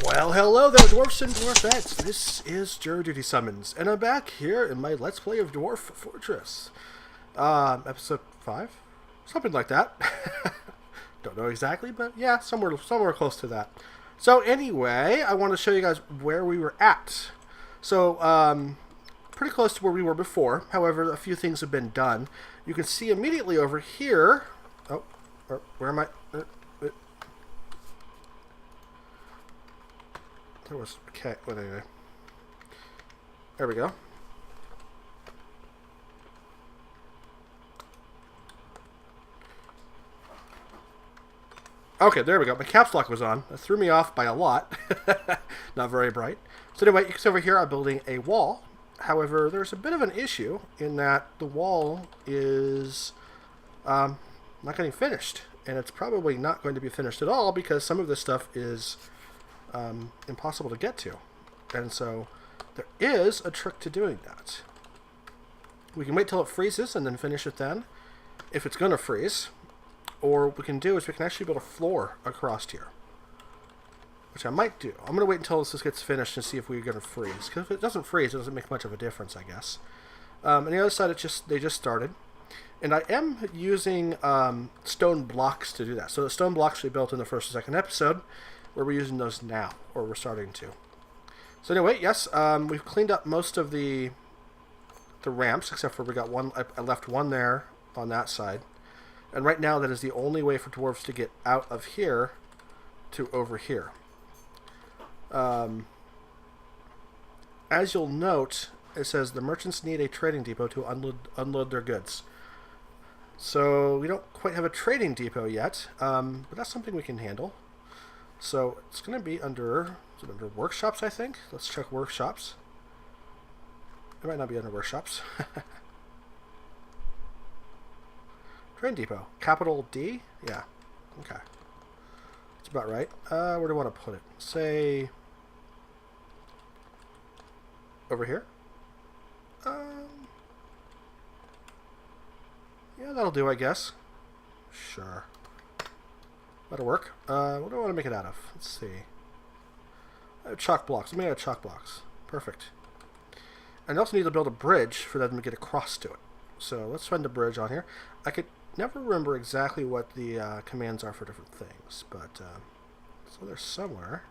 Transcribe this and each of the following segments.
Well, hello there, dwarfs and dwarfettes. This is JuryDutySummons, and I'm back here in my Let's Play of Dwarf Fortress. Episode 5? Something like that. Don't know exactly, but yeah, somewhere close to that. So anyway, I want to show you guys where we were at. So, pretty close to where we were before. However, a few things have been done. You can see immediately over here... Oh, where am I? There was... Okay, well, anyway. There we go. Okay, there we go. My caps lock was on. That threw me off by a lot. Not very bright. So anyway, you can see over here I'm building a wall. However, there's a bit of an issue in that the wall is not getting finished. And it's probably not going to be finished at all because some of this stuff is impossible to get to. And so there is a trick to doing that. We can wait till it freezes and then finish it then, if it's going to freeze. Or what we can do is we can actually build a floor across here, which I might do. I'm going to wait until this gets finished and see if we're going to freeze. Because if it doesn't freeze, it doesn't make much of a difference, I guess. On the other side, they just started. And I am using stone blocks to do that. So the stone blocks we built in the first and second episode, where we're using those now, or we're starting to. So anyway, yes, we've cleaned up most of the ramps, except for we got one. I left one there on that side. And right now, that is the only way for dwarves to get out of here to over here. As you'll note, it says the merchants need a trading depot to unload their goods. So we don't quite have a trading depot yet, but that's something we can handle. So it's going to be under workshops, I think. Let's check workshops. It might not be under workshops. Train depot. Capital D? Yeah. Okay. That's about right. Where do I want to put it? Say... over here? Yeah, that'll do, I guess. Sure. That'll work. What do I want to make it out of? Let's see. I have chalk blocks. Let me add chalk blocks. Perfect. And I also need to build a bridge for them to get across to it. So let's find a bridge on here. I could never remember exactly what the commands are for different things, but so they're somewhere.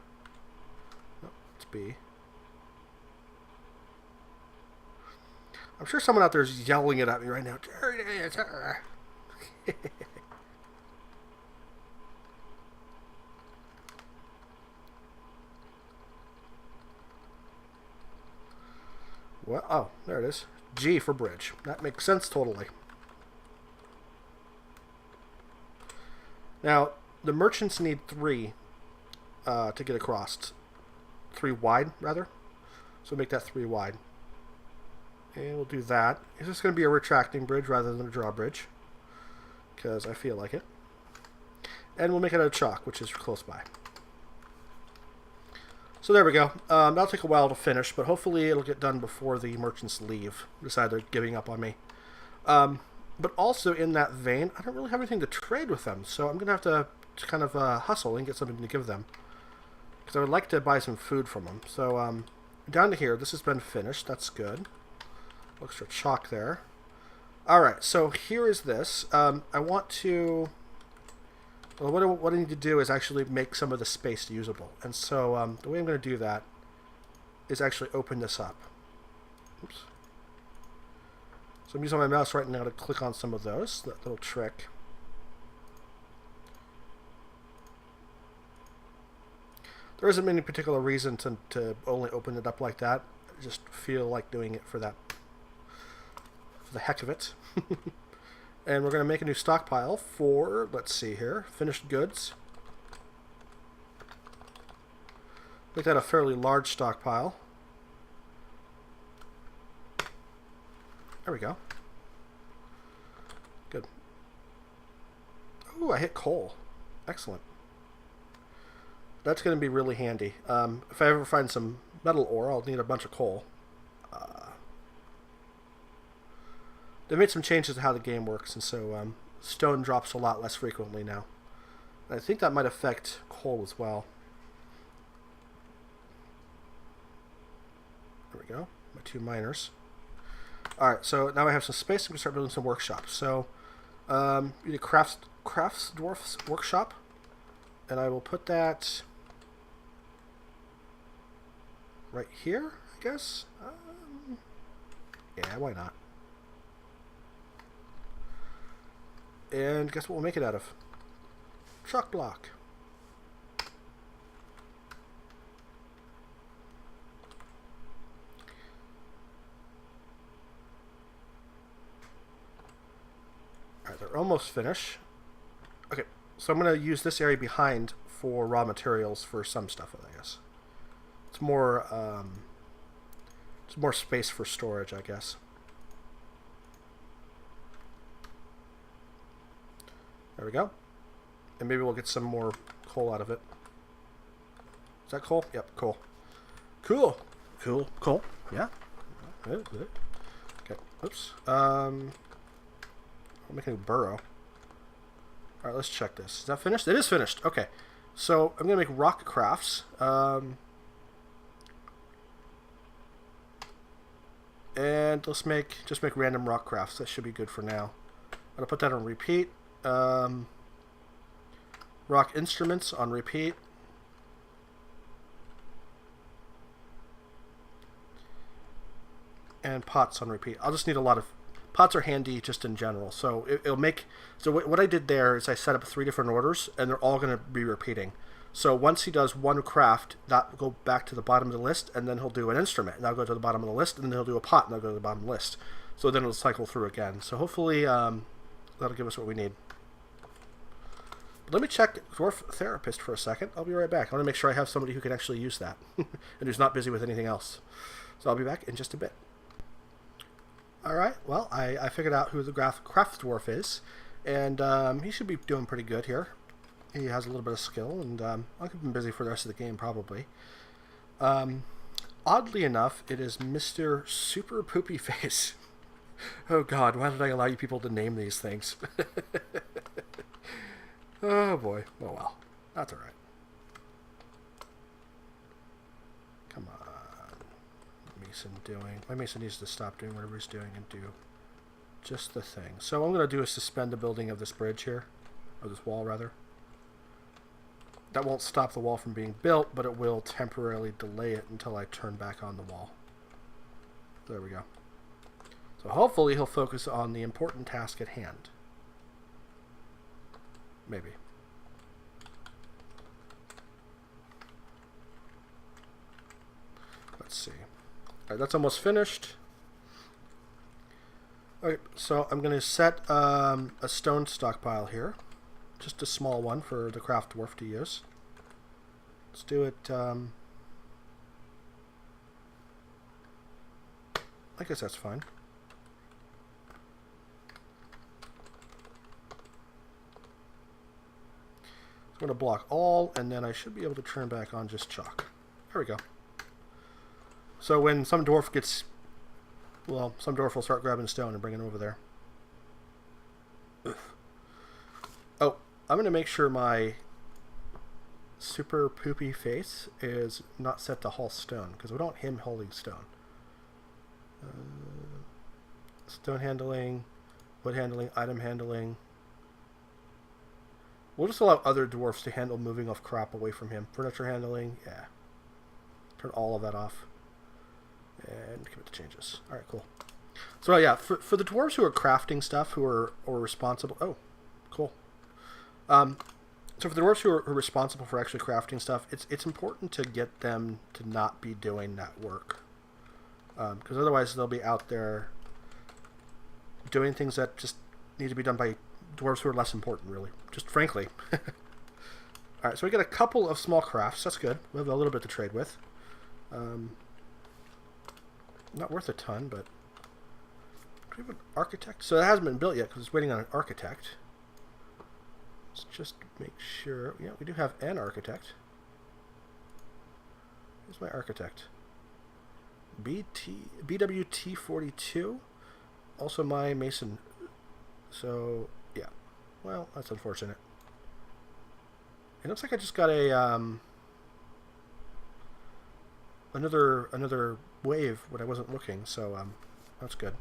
Oh, it's B. I'm sure someone out there is yelling it at me right now. What? Oh, there it is. G for bridge. That makes sense totally. Now, the merchants need 3 to get across. 3 wide, rather. So make that 3 wide. And we'll do that. It's just going to be a retracting bridge rather than a drawbridge, because I feel like it. And we'll make it out of chalk, which is close by. So there we go. That'll take a while to finish, but hopefully it'll get done before the merchants leave. Decide they're giving up on me. But also in that vein, I don't really have anything to trade with them, so I'm going to have to kind of hustle and get something to give them. Because I would like to buy some food from them. So down to here, this has been finished. That's good. Looks for chalk there. Alright, so here is this. I want to... Well, what I need to do is actually make some of the space usable. And so the way I'm going to do that is actually open this up. Oops. So I'm using my mouse right now to click on some of those. That little trick. There isn't any particular reason to only open it up like that. I just feel like doing it for the heck of it. And we're going to make a new stockpile for, let's see here, finished goods. Make that a fairly large stockpile. There we go. Good. Ooh, I hit coal. Excellent. That's going to be really handy. If I ever find some metal ore, I'll need a bunch of coal. They made some changes to how the game works, and so stone drops a lot less frequently now. I think that might affect coal as well. There we go. My 2 miners. Alright, so now I have some space. I'm going to start building some workshops. So, you need a crafts Dwarf's workshop. And I will put that right here, I guess. Yeah, why not? And guess what we'll make it out of? Truck block. Alright, they're almost finished. Okay, so I'm going to use this area behind for raw materials for some stuff, I guess. It's more space for storage, I guess. There we go. And maybe we'll get some more coal out of it. Is that coal? Yep, coal. Cool. Cool. Yeah. Good. Okay. Oops. I'll make a new burrow. Alright, let's check this. Is that finished? It is finished. Okay. So I'm gonna make rock crafts. And let's just make random rock crafts. That should be good for now. I'm gonna put that on repeat. Rock instruments on repeat. And pots on repeat. I'll just need a lot of pots are handy just in general. So it'll make. So what I did there is I set up 3 different orders, and they're all going to be repeating. So once he does one craft, that will go back to the bottom of the list, and then he'll do an instrument, and that'll go to the bottom of the list, and then he'll do a pot, and that'll go to the bottom of the list. So then it'll cycle through again. So hopefully that'll give us what we need. But let me check Dwarf Therapist for a second. I'll be right back. I want to make sure I have somebody who can actually use that, and who's not busy with anything else. So I'll be back in just a bit. Alright, well, I figured out who the craft dwarf is, and he should be doing pretty good here. He has a little bit of skill, and I'll keep him busy for the rest of the game, probably. Oddly enough, it is Mr. Super Poopy Face. Oh god, why did I allow you people to name these things? Oh boy, oh well, that's alright. Come on. My Mason needs to stop doing whatever he's doing and do just the thing. So what I'm going to do is suspend the building of this bridge here, or this wall rather. That won't stop the wall from being built, but it will temporarily delay it until I turn back on the wall. There we go. So hopefully he'll focus on the important task at hand. Maybe. Let's see. Alright, that's almost finished. Okay, so I'm going to set a stone stockpile here. Just a small one for the craft dwarf to use. Let's do it, I guess that's fine. I'm going to block all, and then I should be able to turn back on just chalk. There we go. So when some dwarf gets, well, some dwarf will start grabbing stone and bringing it over there. Ugh. Oh, I'm going to make sure my Super Poopy Face is not set to haul stone, because we don't want him holding stone. Stone handling, wood handling, item handling. We'll just allow other dwarfs to handle moving off crap away from him. Furniture handling, yeah. Turn all of that off. And commit the changes. Alright, cool. So yeah, for the dwarves who are crafting stuff, who are responsible... Oh, cool. So for the dwarves who are responsible for actually crafting stuff, it's important to get them to not be doing that work. Because otherwise they'll be out there doing things that just need to be done by dwarves who are less important, really. Just frankly. Alright, so we get a couple of small crafts. That's good. We have a little bit to trade with. Not worth a ton, but... Do we have an architect? So it hasn't been built yet because it's waiting on an architect. Let's just make sure... Yeah, we do have an architect. Who's my architect? BWT42. Also my mason. So, yeah. Well, that's unfortunate. It looks like I just got a... Another wave when I wasn't looking, so that's good.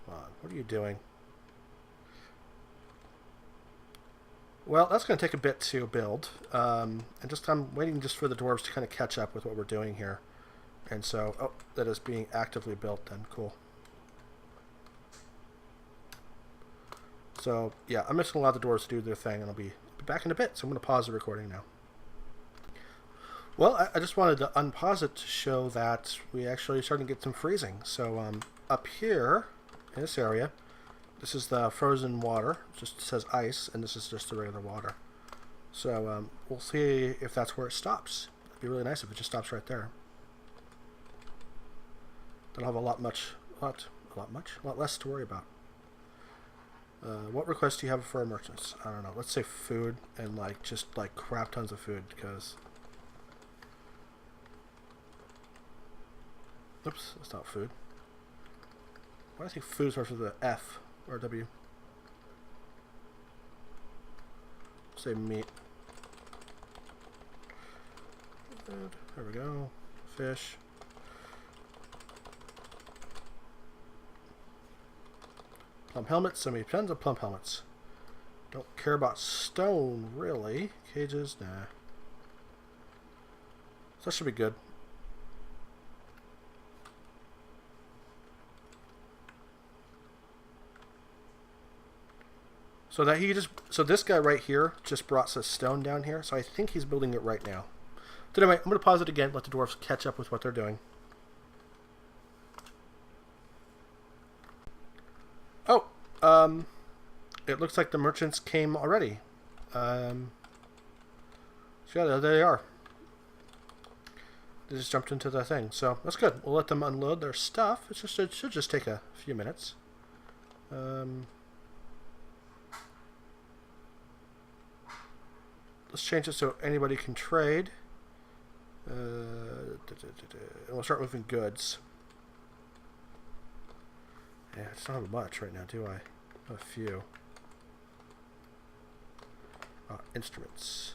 Come on, what are you doing? Well, that's going to take a bit to build, and I'm waiting just for the dwarves to kind of catch up with what we're doing here. And so, oh, that is being actively built then. Cool. So, yeah, I'm just going to allow the dwarves to do their thing, and I'll be back in a bit. So I'm going to pause the recording now. Well, I just wanted to unpause it to show that we actually starting to get some freezing. So up here in this area, this is the frozen water. It just says ice, and this is just the regular water. So we'll see if that's where it stops. It'd be really nice if it just stops right there. Then I'll have a lot less to worry about. What requests do you have for our merchants? I don't know. Let's say food and just crap tons of food because. Oops, that's not food. Why do I think food starts with an F or a W? Say meat. Good. There we go. Fish. Plum helmets. So many tons of plum helmets. Don't care about stone, really. Cages, nah. So that should be good. So this guy right here just brought some stone down here, so I think he's building it right now. But anyway, I'm going to pause it again, let the dwarves catch up with what they're doing. Oh, it looks like the merchants came already. So yeah, there they are. They just jumped into the thing, so that's good. We'll let them unload their stuff. It should just take a few minutes. Let's change it so anybody can trade. And we'll start moving goods. Yeah, I just don't have much right now, do I? A few. Instruments.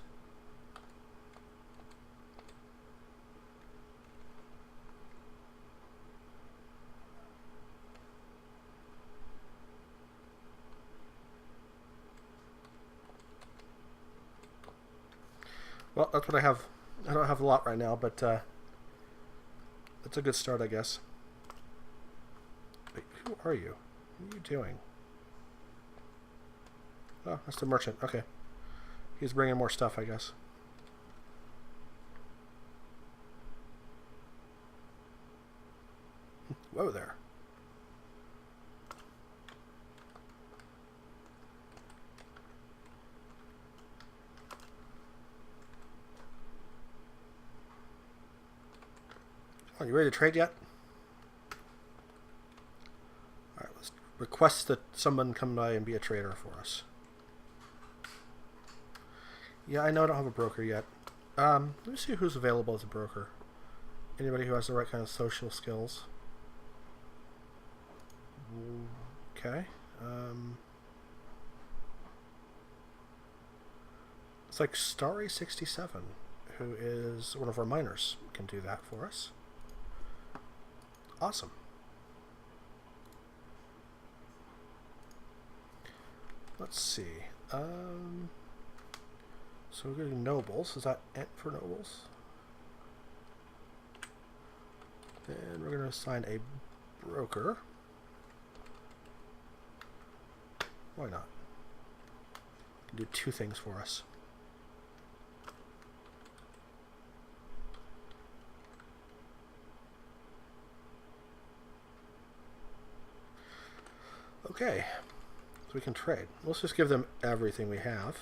Well, that's what I have. I don't have a lot right now, but that's a good start, I guess. Wait, who are you? What are you doing? Oh, that's the merchant. Okay. He's bringing more stuff, I guess. Whoa there. Oh, you ready to trade yet? Alright, let's request that someone come by and be a trader for us. Yeah, I know I don't have a broker yet. Let me see who's available as a broker. Anybody who has the right kind of social skills. Okay. It's like Starry67, who is one of our miners, can do that for us. Awesome. Let's see. So we're getting nobles. Is that it for nobles? And we're going to assign a broker. Why not? Can do two things for us. Okay, so we can trade. Let's just give them everything we have,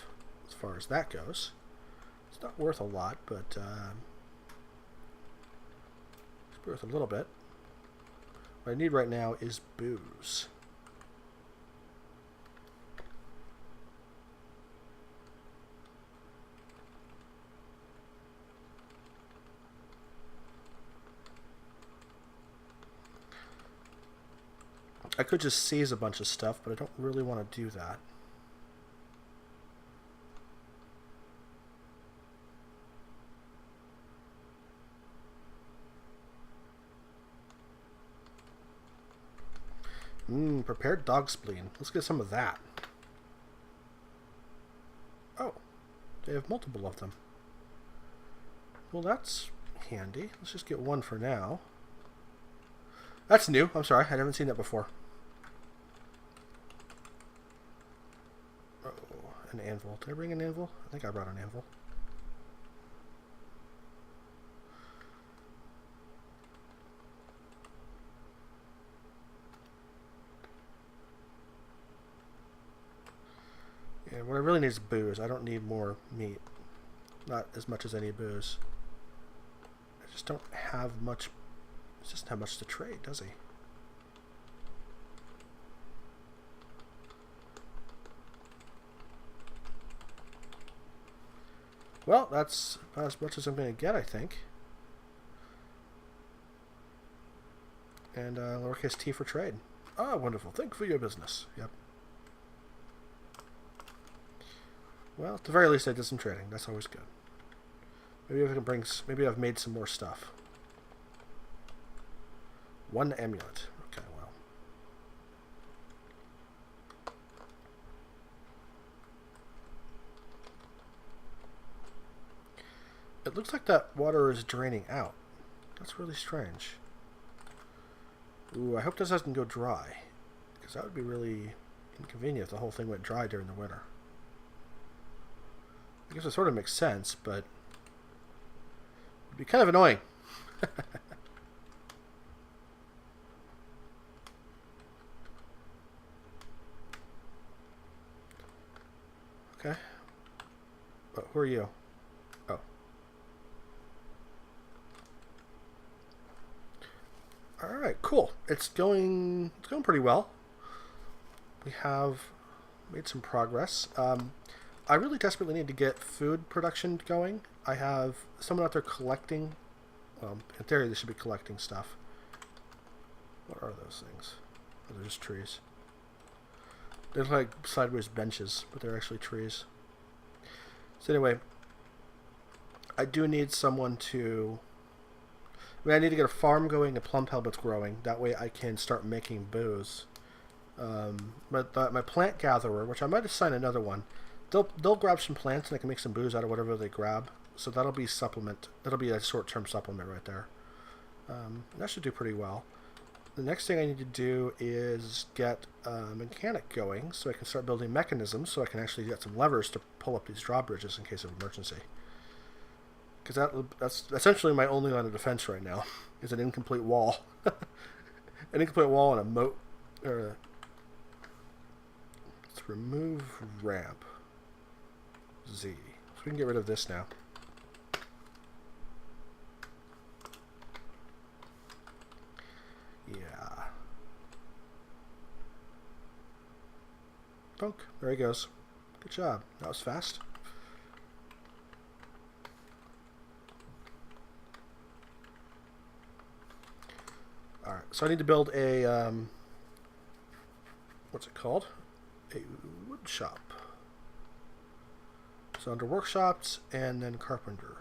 as far as that goes. It's not worth a lot, but it's worth a little bit. What I need right now is booze. I could just seize a bunch of stuff, but I don't really want to do that. Prepared dog spleen. Let's get some of that. Oh, they have multiple of them. Well, that's handy. Let's just get one for now. That's new. I'm sorry. I haven't seen that before. Oh, an anvil. Did I bring an anvil? I think I brought an anvil. Yeah, what I really need is booze. I don't need more meat. Not as much as I need booze. I just don't have much. He doesn't have much to trade, does he? Well, that's about as much as I'm going to get, I think. And lowercase t for trade. Ah, wonderful. Thank you for your business. Yep. Well, at the very least, I did some trading. That's always good. Maybe I can bring. Maybe I've made some more stuff. One amulet. Okay, well. It looks like that water is draining out. That's really strange. Ooh, I hope this doesn't go dry. Because that would be really inconvenient if the whole thing went dry during the winter. I guess it sort of makes sense, but it'd be kind of annoying. Okay. But who are you? Oh. Alright, cool. It's going pretty well. We have made some progress. I really desperately need to get food production going. I have someone out there collecting. Well, in theory, they should be collecting stuff. What are those things? Oh, they're just trees. They're like sideways benches, but they're actually trees. So anyway, I do need someone to... I need to get a farm going, a plum pellets growing. That way I can start making booze. But my plant gatherer, which I might assign another one, they'll grab some plants and I can make some booze out of whatever they grab. So that'll be supplement. That'll be a short-term supplement right there. That should do pretty well. The next thing I need to do is get a mechanic going so I can start building mechanisms so I can actually get some levers to pull up these drawbridges in case of emergency. Because that's essentially my only line of defense right now, is an incomplete wall. An incomplete wall and a moat. Let's remove ramp. Z. So we can get rid of this now. Yeah. Bonk. There he goes. Good job. That was fast. Alright, so I need to build a, what's it called? A wood shop. So under workshops and then carpenter.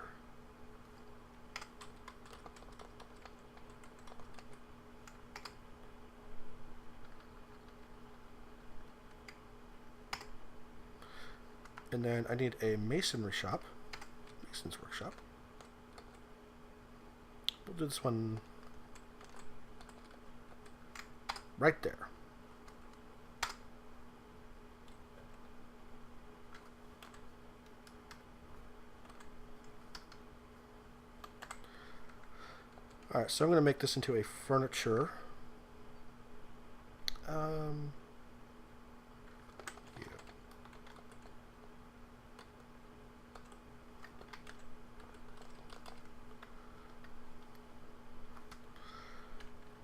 And then I need a masonry shop. Mason's workshop. We'll do this one right there. Alright, so I'm going to make this into a furniture.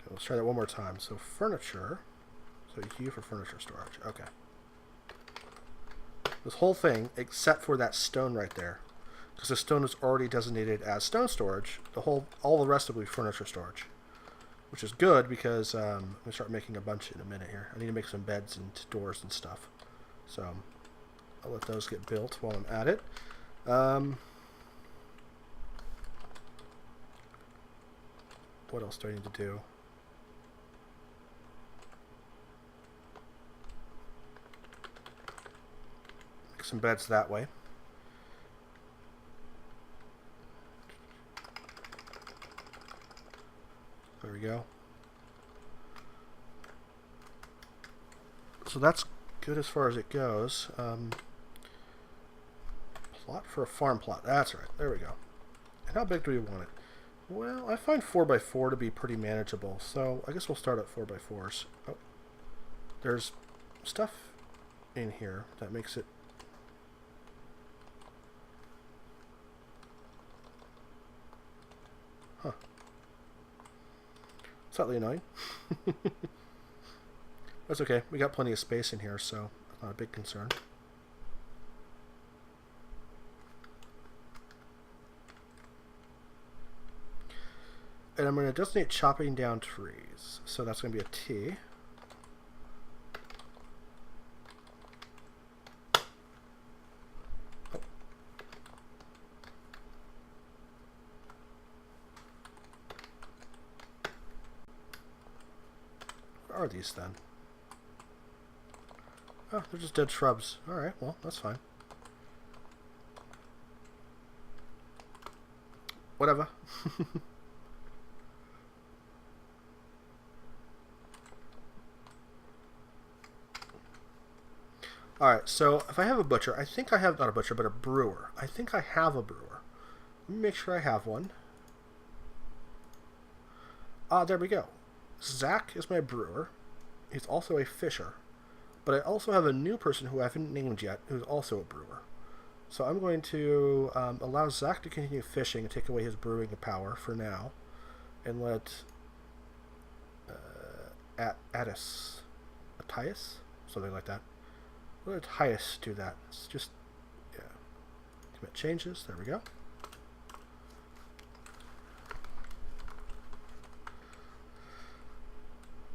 Let's try that one more time. So furniture. So U for furniture storage. Okay. This whole thing, except for that stone right there, because the stone is already designated as stone storage. All the rest will be furniture storage, which is good because I'm gonna start making a bunch in a minute here. I need to make some beds and doors and stuff. So I'll let those get built while I'm at it. What else do I need to do? some beds that way. There we go. So that's good as far as it goes. Plot for a farm plot. That's right. There we go. And how big do we want it? Well, I find 4x4 to be pretty manageable, so I guess we'll start at 4x4s. Oh, there's stuff in here that makes it... Huh. Slightly annoying. That's okay. We got plenty of space in here, so not a big concern. And I'm going to designate chopping down trees. So that's going to be a T. Oh. What are these then? Oh, they're just dead shrubs. Alright, well, that's fine. Whatever. Alright, so if I have a butcher, I think I have, not a butcher, but a brewer. I think I have a brewer. Let me make sure I have one. Ah, there we go. Zach is my brewer. He's also a fisher. But I also have a new person who I haven't named yet, who's also a brewer. So I'm going to allow Zach to continue fishing and take away his brewing power for now. And let Attias, something like that. Let Attias do that. It's just, yeah. Commit changes. There we go.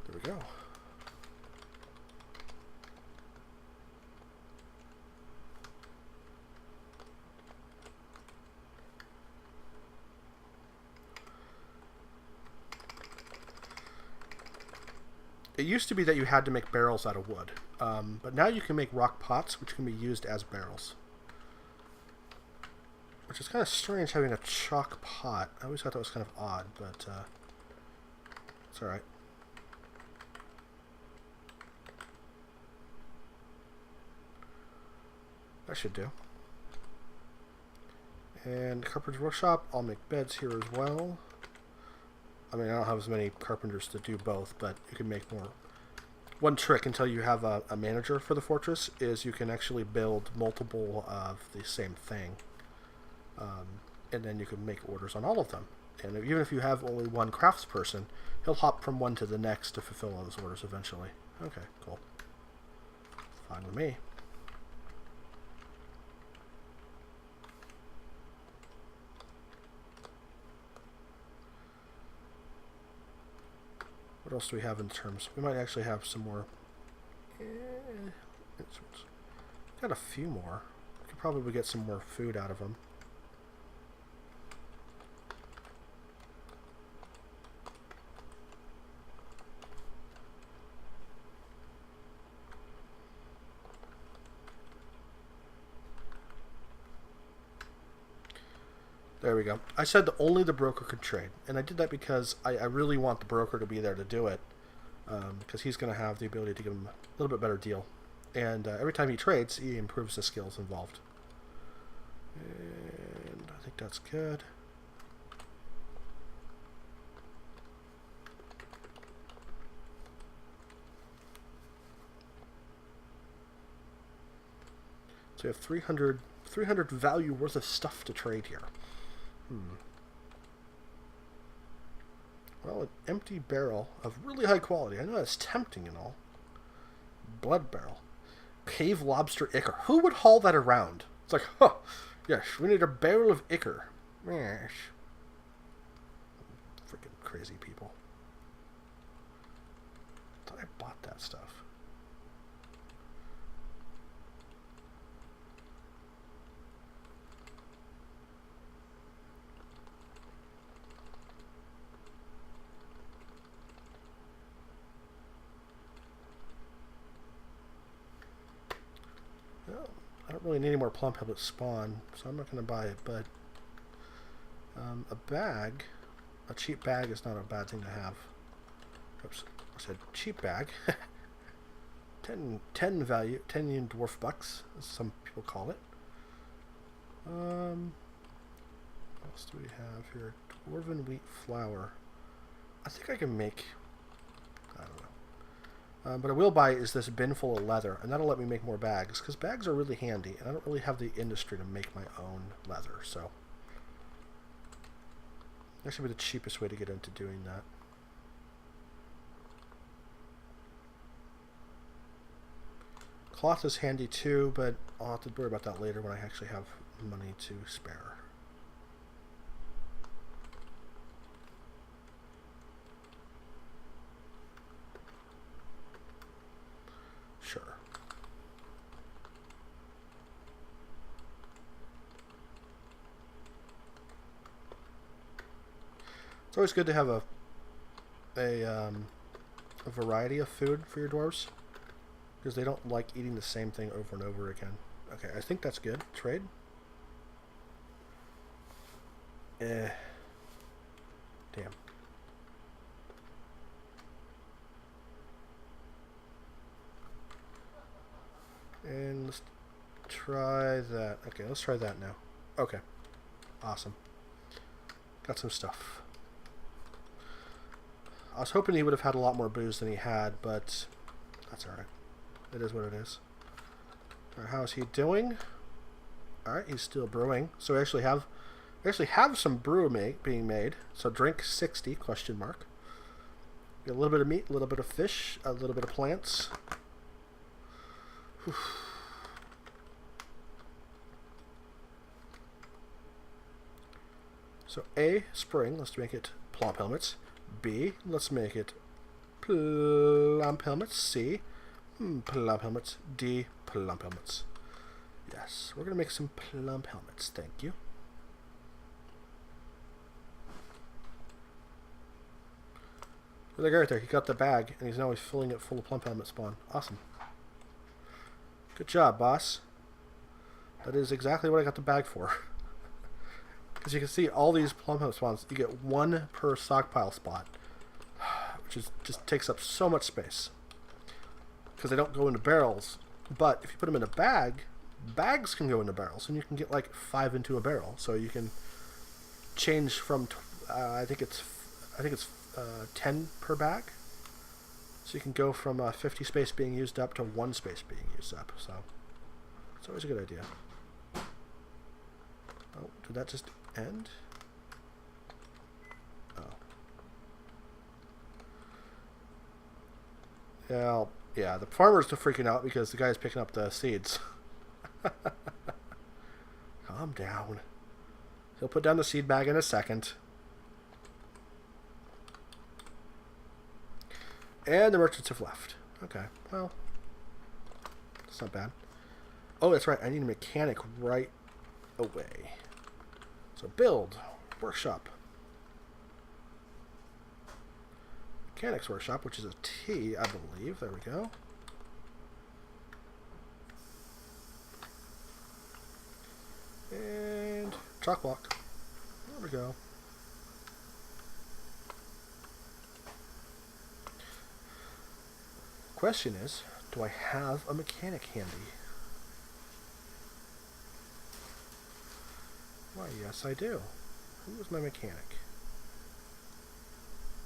There we go. It used to be that you had to make barrels out of wood, but now you can make rock pots, which can be used as barrels. Which is kind of strange having a chalk pot. I always thought that was kind of odd, but it's alright. That should do. And Carpenter's Workshop, I'll make beds here as well. I mean, I don't have as many carpenters to do both, but you can make more. One trick until you have a manager for the fortress is you can actually build multiple of the same thing. And then you can make orders on all of them. And even if you have only one craftsperson, he'll hop from one to the next to fulfill all those orders eventually. Okay, cool. Fine with me. What else do we have in terms? We might actually have some more. Got a few more. We could probably get some more food out of them. There we go. I said that only the broker could trade, and I did that because I really want the broker to be there to do it, because he's going to have the ability to give him a little bit better deal. And every time he trades, he improves the skills involved. And I think that's good. So we have 300 value worth of stuff to trade here. Well, an empty barrel of really high quality. I know that's tempting and all. Blood barrel. Cave lobster ichor. Who would haul that around? It's like, huh, yes, we need a barrel of ichor. Yes. Freaking crazy people. I thought I bought that stuff. I don't really need any more plum helmets spawn, so I'm not going to buy it, but a bag, a cheap bag is not a bad thing to have. Oops, I said cheap bag. 10 value, 10 dwarf bucks, as some people call it. What else do we have here? Dwarven wheat flour. I think I can make, I don't know. But I will buy is this bin full of leather, and that'll let me make more bags, because bags are really handy, and I don't really have the industry to make my own leather, so that should be the cheapest way to get into doing that. Cloth is handy too, but I'll have to worry about that later when I actually have money to spare. Sure. It's always good to have a variety of food for your dwarves, because they don't like eating the same thing over and over again. Okay, I think that's good. Trade. Damn. And let's try that. Okay, let's try that now. Okay. Awesome. Got some stuff. I was hoping he would have had a lot more booze than he had, but that's alright. It is what it is. Alright, how is he doing? Alright, he's still brewing. So we actually have some brew being made. So drink 60, question mark. Get a little bit of meat, a little bit of fish, a little bit of plants. Whew. So A, spring, let's make it plump helmets. B, let's make it plump helmets. C, plump helmets. D, plump helmets. Yes, we're going to make some plump helmets. Thank you. Look at the guy right there. He got the bag, and he's now filling it full of plump helmet spawn. Awesome. Good job, boss. That is exactly what I got the bag for. Because you can see all these plum helmet spawns, you get one per stockpile spot, which is just takes up so much space. Because they don't go into barrels, but if you put them in a bag, bags can go into barrels, and you can get like 5 into a barrel. So you can change from I think it's 10 per bag. So you can go from 50 space being used up to 1 space being used up. So it's always a good idea. Oh, did that just end? Oh. Yeah, the farmers are freaking out because the guy's picking up the seeds. Calm down. He'll put down the seed bag in a second. And the merchants have left. Okay, well, that's not bad. Oh, that's right. I need a mechanic right away. So build, workshop. Mechanics workshop, which is a T, I believe. There we go. And chalk block. There we go. Question is, do I have a mechanic handy? Why, yes I do. Who is my mechanic?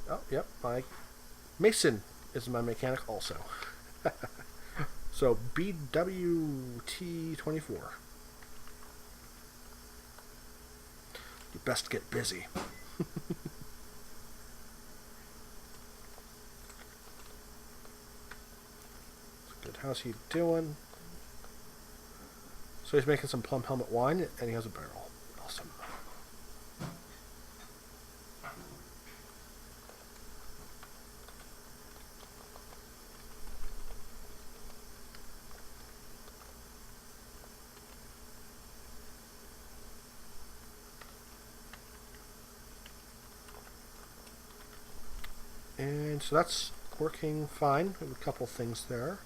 Oh, yep, my Mason is my mechanic also. So BWT24. You best get busy. Good. How's he doing? So he's making some plum helmet wine, and he has a barrel. Awesome. And so that's working fine. We have a couple things there.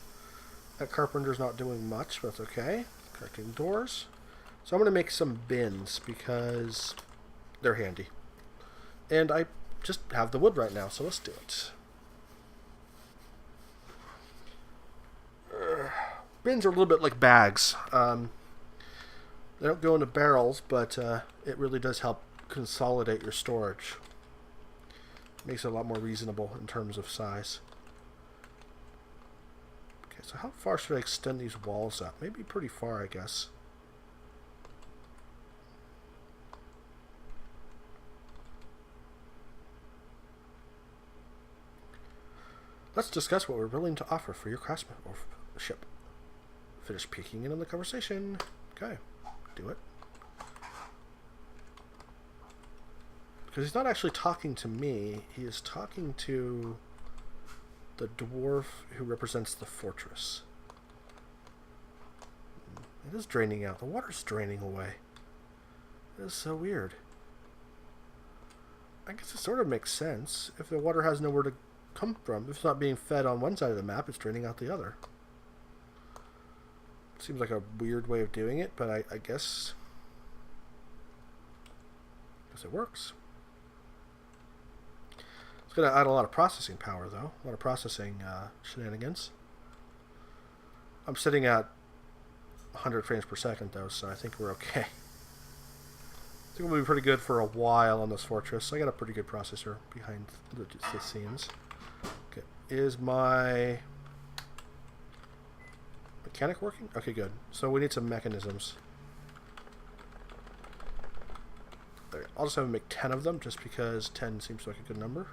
That carpenter's not doing much, but that's okay. Connecting doors. So I'm going to make some bins because they're handy. And I just have the wood right now, so let's do it. Bins are a little bit like bags. They don't go into barrels, but it really does help consolidate your storage. Makes it a lot more reasonable in terms of size. Okay, so how far should I extend these walls up? Maybe pretty far, I guess. Let's discuss what we're willing to offer for your craftsmanship. Finish peeking in on the conversation. Okay, do it. Because he's not actually talking to me. He is talking to the dwarf who represents the fortress. It is draining out. The water's draining away. It is so weird. I guess it sort of makes sense. If the water has nowhere to come from, if it's not being fed on one side of the map, it's draining out the other. Seems like a weird way of doing it, but I guess it works. It's going to add a lot of processing power, though. A lot of processing shenanigans. I'm sitting at 100 frames per second, though, so I think we're okay. I think we'll be pretty good for a while on this fortress. I got a pretty good processor behind the scenes. Okay, is my mechanic working? Okay, good. So we need some mechanisms. There. I'll just have to make 10 of them, just because 10 seems like a good number.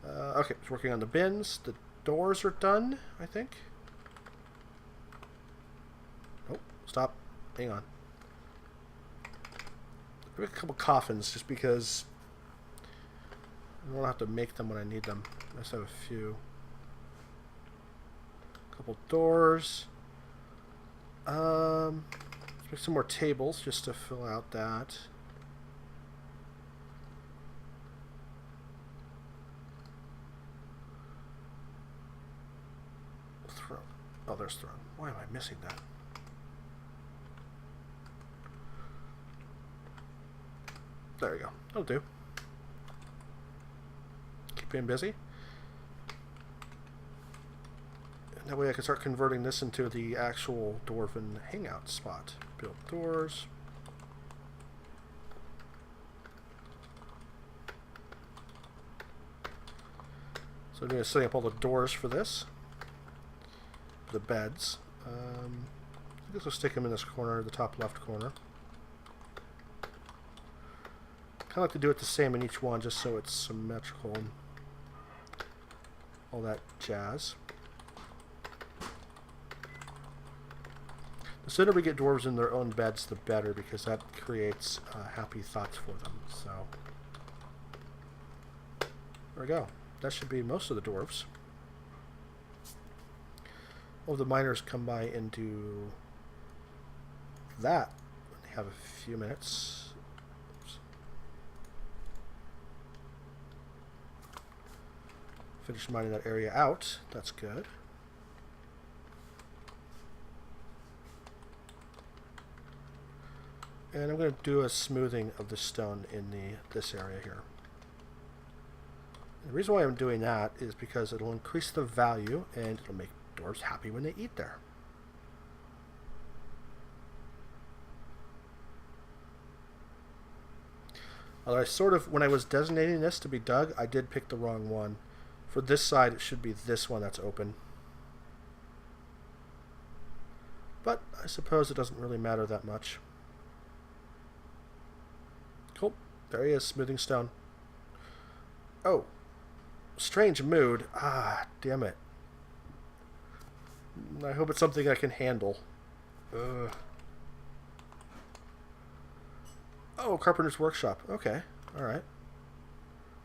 Okay, it's working on the bins. The doors are done, I think. Oh, stop. Hang on. Make a couple coffins, just because I don't have to make them when I need them. I just have a few. Couple doors. Let's make some more tables just to fill out that. Throne. Oh, there's throne. Why am I missing that? There we go. That'll do. Keep being busy. And that way I can start converting this into the actual dwarven hangout spot. Build doors. So I'm going to set up all the doors for this. The beds. I guess we'll stick them in this corner, the top left corner. I like to do it the same in each one, just so it's symmetrical and all that jazz. The sooner we get dwarves in their own beds, the better, because that creates happy thoughts for them. So there we go. That should be most of the dwarves. All the miners come by and do that when they have a few minutes. Finish mining that area out. That's good. And I'm going to do a smoothing of the stone in this area here. And the reason why I'm doing that is because it'll increase the value and it'll make dwarves happy when they eat there. Although I sort of, when I was designating this to be dug, I did pick the wrong one. For this side, it should be this one that's open. But I suppose it doesn't really matter that much. Cool. There he is, smoothing stone. Oh. Strange mood. Ah, damn it. I hope it's something I can handle. Ugh. Oh, Carpenter's Workshop. Okay. Alright.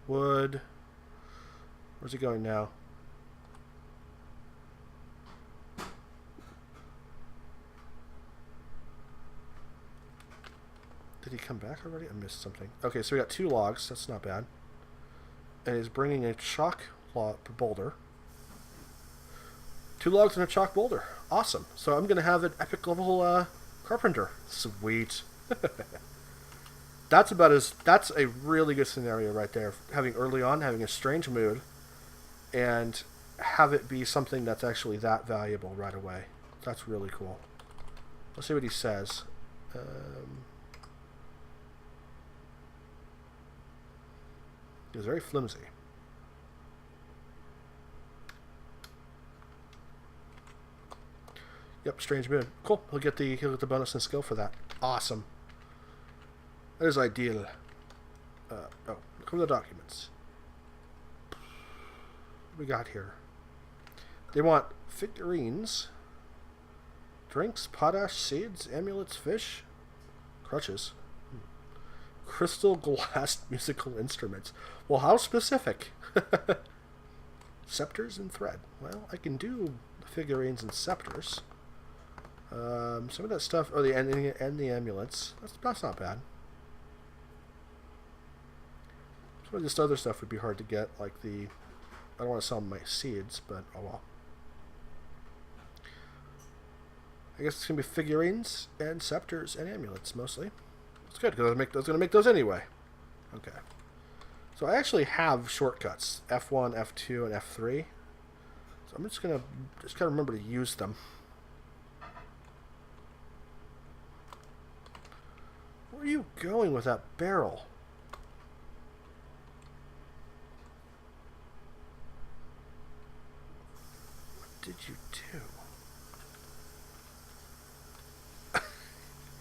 Wood. Where's he going now? Did he come back already? I missed something. Okay, so we got 2 logs. That's not bad. And he's bringing a chalk boulder. 2 logs and a chalk boulder. Awesome. So I'm going to have an epic level Carpenter. Sweet. That's a really good scenario right there. Having early on, having a strange mood, and have it be something that's actually that valuable right away. That's really cool. Let's see what he says. It's very flimsy. Yep, strange mood. Cool. He'll get the bonus and skill for that. Awesome. That is ideal. Look over the documents. What we got here? They want figurines, drinks, potash, seeds, amulets, fish, crutches, crystal glass musical instruments. Well, how specific? Scepters and thread. Well, I can do figurines and scepters. Some of that stuff, the amulets. That's not bad. Some of this other stuff would be hard to get, like I don't want to sell my seeds, but oh well. I guess it's gonna be figurines and scepters and amulets mostly. That's good because I was gonna make those anyway. Okay. So I actually have shortcuts: F1, F2, and F3. So I'm just gotta remember to use them. Where are you going with that barrel? What did you do?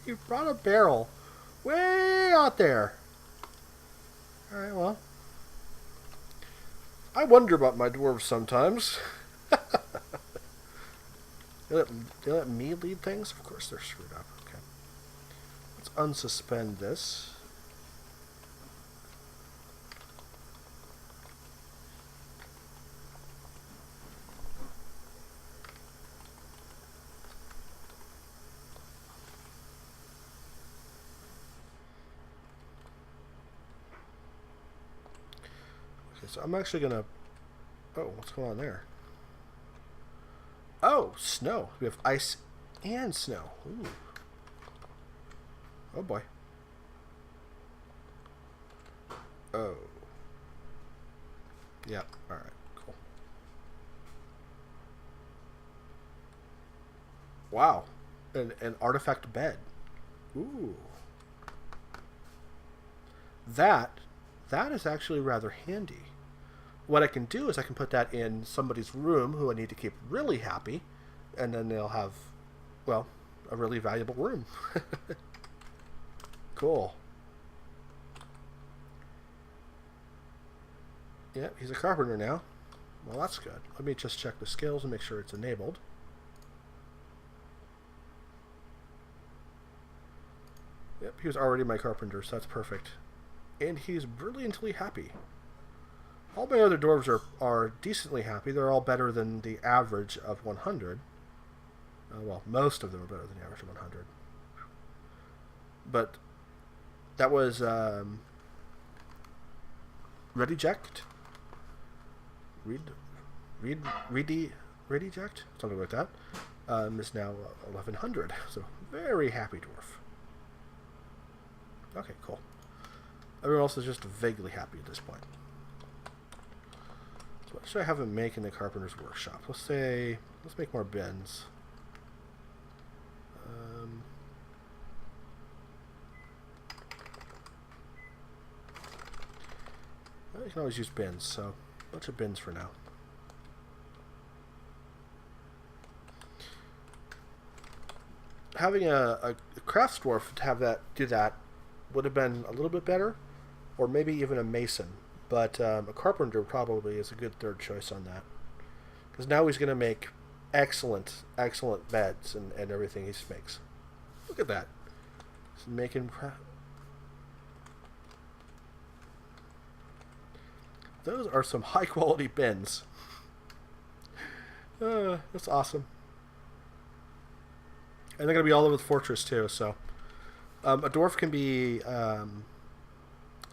You brought a barrel way out there. Alright, well. I wonder about my dwarves sometimes. They let me lead things? Of course they're screwed up. Okay. Let's unsuspend this. Okay, so I'm actually gonna... Oh, what's going on there? Oh, snow. We have ice and snow. Ooh. Oh boy. Oh. Yeah, alright, cool. Wow. An artifact bed. Ooh. That is actually rather handy. What I can do is I can put that in somebody's room who I need to keep really happy, and then they'll have, well, a really valuable room. Cool. Yep, he's a carpenter now. Well, that's good. Let me just check the skills and make sure it's enabled. Yep, he was already my carpenter, so that's perfect. And he's brilliantly happy. All my other dwarves are decently happy. They're all better than the average of 100. Well, most of them are better than the average of 100. But that was ReadyJect? ReadyJect? Something like that. Is now 1100. So very happy dwarf. Okay, cool. Everyone else is just vaguely happy at this point. So what should I have him make in the carpenter's workshop? Let's make more bins. You can always use bins, so a bunch of bins for now. Having a crafts dwarf to have that do that would have been a little bit better, or maybe even a mason. But a carpenter probably is a good third choice on that, because now he's going to make excellent beds and everything he makes. Look at that. He's making. Those are some high quality bins. That's awesome. And they're going to be all over the fortress too, so a dwarf can be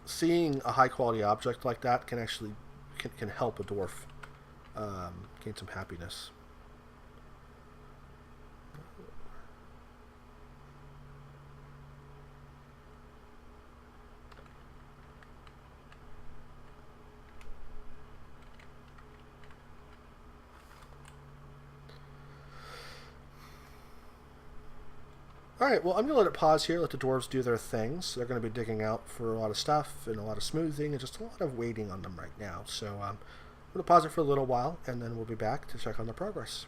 seeing a high quality object like that can actually can help a dwarf gain some happiness. Alright, well, I'm going to let it pause here, let the dwarves do their things. They're going to be digging out for a lot of stuff and a lot of smoothing and just a lot of waiting on them right now. So I'm going to pause it for a little while, and then we'll be back to check on the progress.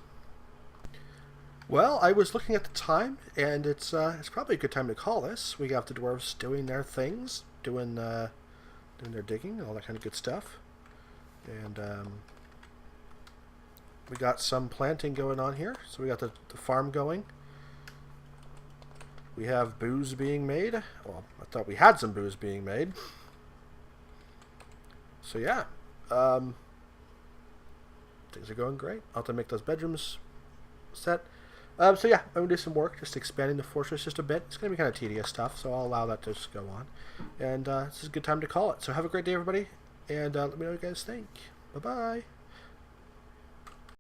Well, I was looking at the time, and it's probably a good time to call this. We got the dwarves doing their things, doing their digging, all that kind of good stuff. And we got some planting going on here. So we got the farm going. We have booze being made. Well, I thought we had some booze being made. So yeah, things are going great. I'll have to make those bedrooms set. So yeah, I'm going to do some work, just expanding the fortress just a bit. It's going to be kind of tedious stuff, so I'll allow that to just go on. And this is a good time to call it. So have a great day, everybody, and let me know what you guys think. Bye-bye.